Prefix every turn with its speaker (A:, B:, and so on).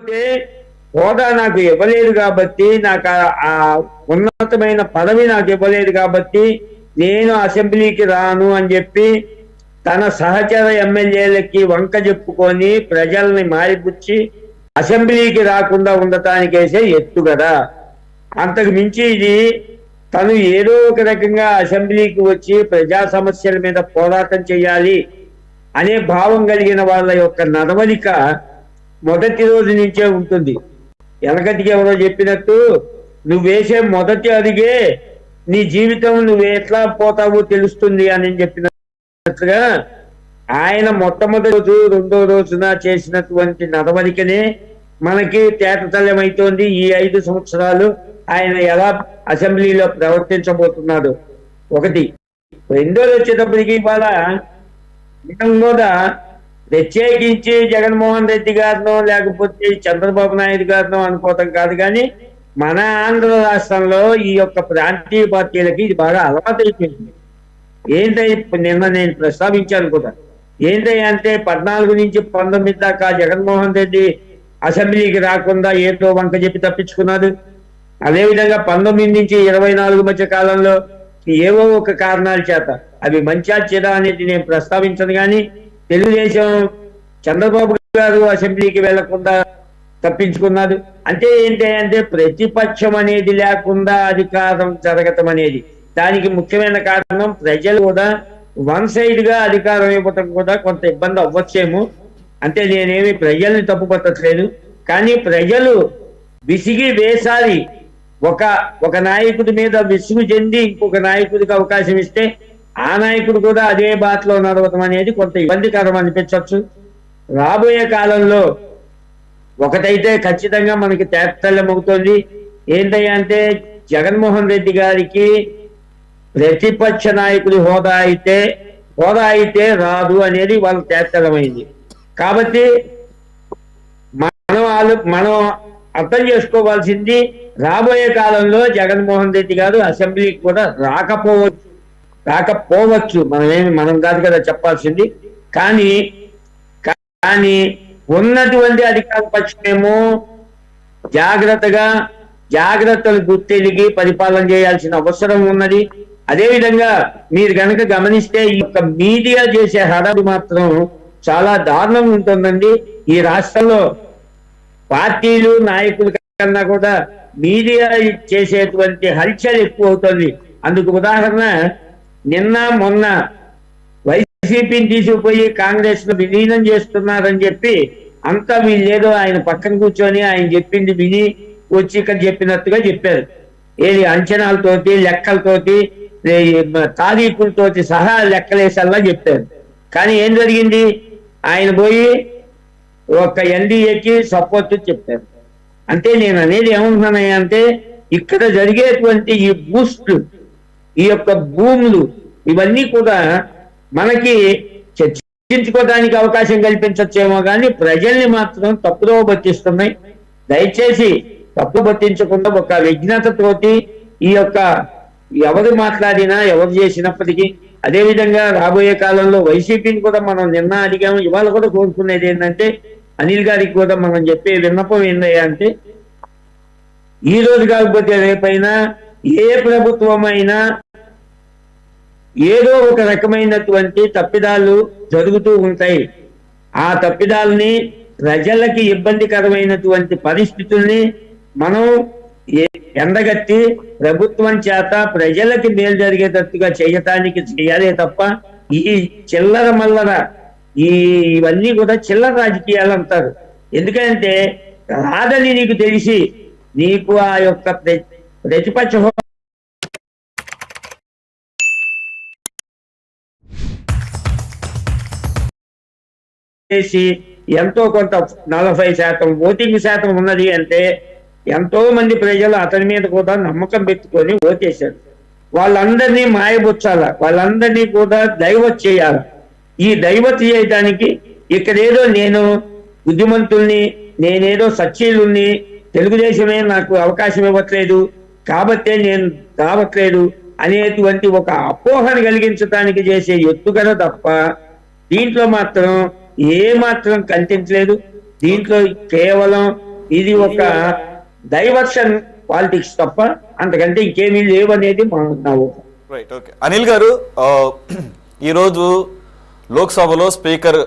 A: అంటే హోదా నాకు ఇవ్వలేదు కాబట్టి, నాకు ఆ ఉన్నతమైన పదవి నాకు ఇవ్వలేదు కాబట్టి నేను అసెంబ్లీకి రాను అని చెప్పి తన సహచర ఎమ్మెల్యేలకి వంక చెప్పుకొని ప్రజల్ని మారిపుచ్చి అసెంబ్లీకి రాకుండా ఉండటానికేసే ఎత్తుగడ. అంతకు మించి ఇది తను ఏదో ఒక రకంగా అసెంబ్లీకి వచ్చి ప్రజా సమస్యల మీద పోరాటం చేయాలి అనే భావం కలిగిన వాళ్ళ యొక్క నడవడిక మొదటి రోజు నుంచే ఉంటుంది. వెనకటికి ఎవరో చెప్పినట్టు, నువ్వు వేసే మొదటి అడిగే నీ జీవితం నువ్వు ఎట్లా పోతావో తెలుస్తుంది అని చెప్పినట్టుగా ఆయన మొట్టమొదటి రోజు రెండో రోజున చేసినటువంటి నడవడికనే మనకి తేటతల్యమైతోంది. ఈ 5 సంవత్సరాలు ఆయన ఎలా అసెంబ్లీలో ప్రవర్తించబోతున్నాడు ఒకటి. రెండోది వచ్చేటప్పటికి ఇవాళ మనం కూడా ప్రత్యేకించి జగన్మోహన్ రెడ్డి గారినో లేకపోతే చంద్రబాబు నాయుడు గారినో అనుకోవటం కాదు, కానీ మన ఆంధ్ర రాష్ట్రంలో ఈ యొక్క ప్రాంతీయ పార్టీలకి ఇది బాగా అలవాటు అయిపోయింది. ఏంటంటే నిన్న నేను ప్రస్తావించాను కూడా, ఏంటంటే 14 నుంచి 19 దాకా జగన్మోహన్ రెడ్డి అసెంబ్లీకి రాకుండా ఏదో వంక చెప్పి తప్పించుకున్నాడు. అదేవిధంగా 19 నుంచి 24 మధ్య కాలంలో ఏవో ఒక కారణాల చేత, అవి మంచా చెడా అనేది నేను ప్రస్తావించను, కానీ తెలుగుదేశం చంద్రబాబు గారు అసెంబ్లీకి వెళ్లకుండా తప్పించుకున్నారు. అంటే ఏంటంటే ప్రతిపక్షం అనేది లేకుండా అధికారం జరగటం అనేది, దానికి ముఖ్యమైన కారణం ప్రజలు కూడా వన్ సైడ్ గా అధికారం ఇవ్వటం కూడా కొంత ఇబ్బంది అవ్వచ్చేమో. అంటే నేనేమి ప్రజల్ని తప్పు పట్టట్లేదు, కానీ ప్రజలు విసిగి వేసారి ఒక నాయకుడి మీద విసుగు చెంది ఇంకొక నాయకుడికి అవకాశం ఇస్తే ఆ నాయకుడు కూడా అదే బాటలో నడవటం అనేది కొంత ఇబ్బందికరం అనిపించవచ్చు. రాబోయే కాలంలో ఒకటైతే ఖచ్చితంగా మనకి తేటతెల్లమవుతోంది. ఏంటంటే జగన్మోహన్ రెడ్డి గారికి ప్రతిపక్ష నాయకుడి హోదా అయితే రాదు అనేది వాళ్ళు తేటతెల్లమైంది. కాబట్టి మనం అర్థం చేసుకోవాల్సింది, రాబోయే కాలంలో జగన్మోహన్ రెడ్డి గారు అసెంబ్లీకి కూడా రాకపోవచ్చు. మనం కాదు కదా చెప్పాల్సింది. కానీ ఉన్నటువంటి అధికార పక్షమేమో జాగ్రత్తలు గుర్తెలిగి పరిపాలన చేయాల్సిన అవసరం ఉన్నది. అదేవిధంగా మీరు కనుక గమనిస్తే ఈ యొక్క మీడియా చేసే హడావిడి మాత్రం చాలా దారుణంగా ఉంటుందండి. ఈ రాష్ట్రంలో పార్టీలు నాయకుల కన్నా కూడా మీడియా చేసేటువంటి హల్చల్ ఎక్కువ అవుతుంది. అందుకు ఉదాహరణ, నిన్న మొన్న వైసీపీని తీసుకుపోయి కాంగ్రెస్ లో విలీనం చేస్తున్నారని చెప్పి అంతా వీళ్ళేదో ఆయన పక్కన కూర్చొని ఆయన చెప్పింది విని వచ్చి ఇక్కడ చెప్పినట్టుగా చెప్పారు. ఏది అంచనాలతోటి లెక్కలతోటి తారీఖులతోటి సహా లెక్కలేసల్లా చెప్పారు. కానీ ఏం జరిగింది, ఆయన పోయి ఒక ఎన్డీఏకి సపోర్ట్ చెప్పారు. అంటే నేను అనేది ఏమంటున్నానంటే, ఇక్కడ జరిగేటువంటి ఈ బూస్ట్లు, ఈ యొక్క భూములు, ఇవన్నీ కూడా మనకి చర్చించుకోవడానికి అవకాశం కల్పించచ్చేమో, కానీ ప్రజల్ని మాత్రం తప్పుదో పట్టిస్తున్నాయి. దయచేసి తప్పు పట్టించకుండా ఒక విజ్ఞతతోటి ఈ యొక్క ఎవరు మాట్లాడినా ఎవరు చేసినప్పటికీ, అదేవిధంగా రాబోయే కాలంలో వైసీపీని కూడా మనం నిన్న అడిగాము, ఇవాళ కూడా కోరుకునేది ఏంటంటే, అనిల్ గారికి కూడా మనం చెప్పే విన్నపం ఏంటంటే, ఈ రోజు కాకపోతే రేపైనా ఏ ప్రభుత్వమైనా ఏదో ఒక రకమైనటువంటి తప్పిదాలు జరుగుతూ ఉంటాయి. ఆ తప్పిదాలని, ప్రజలకి ఇబ్బందికరమైనటువంటి పరిస్థితుల్ని మనం ఎండగట్టి ప్రభుత్వం చేత ప్రజలకి మేలు జరిగేటట్టుగా చేయటానికి చేయాలే తప్ప ఈ చిల్లర మల్లర ఇవన్నీ కూడా చిల్లర రాజకీయాలు అంటారు. ఎందుకంటే రాదని నీకు తెలిసి నీకు ఆ యొక్క ప్రతిపక్ష చేసి ఎంతో కొంత 40% ఓటింగ్ శాతం ఉన్నది అంటే ఎంతో మంది ప్రజలు అతని మీద కూడా నమ్మకం పెట్టుకొని ఓటేశారు. వాళ్ళందరినీ మాయబుచ్చాల, వాళ్ళందరినీ కూడా డైవర్ట్ చేయాలి. ఈ డైవర్ట్ చేయడానికి ఇక్కడేదో నేను బుద్ధిమంతుల్ని, నేనేదో సచ్చీలుని, తెలుగుదేశమే నాకు అవకాశం ఇవ్వట్లేదు కాబట్టే నేను రావట్లేదు అనేటువంటి ఒక అపోహను కలిగించడానికి చేసే ఎత్తుగడ తప్ప దీంట్లో మాత్రం ఏ మాత్రం కల్పించలేదు. దీంట్లో కేవలం ఇది ఒక డైవర్షన్ పాలిటిక్స్ తప్ప అంతకంటే ఇంకేమీ లేవనేది నా
B: రైట్. ఓకే, అనిల్ గారు, ఈరోజు లోక్సభలో స్పీకర్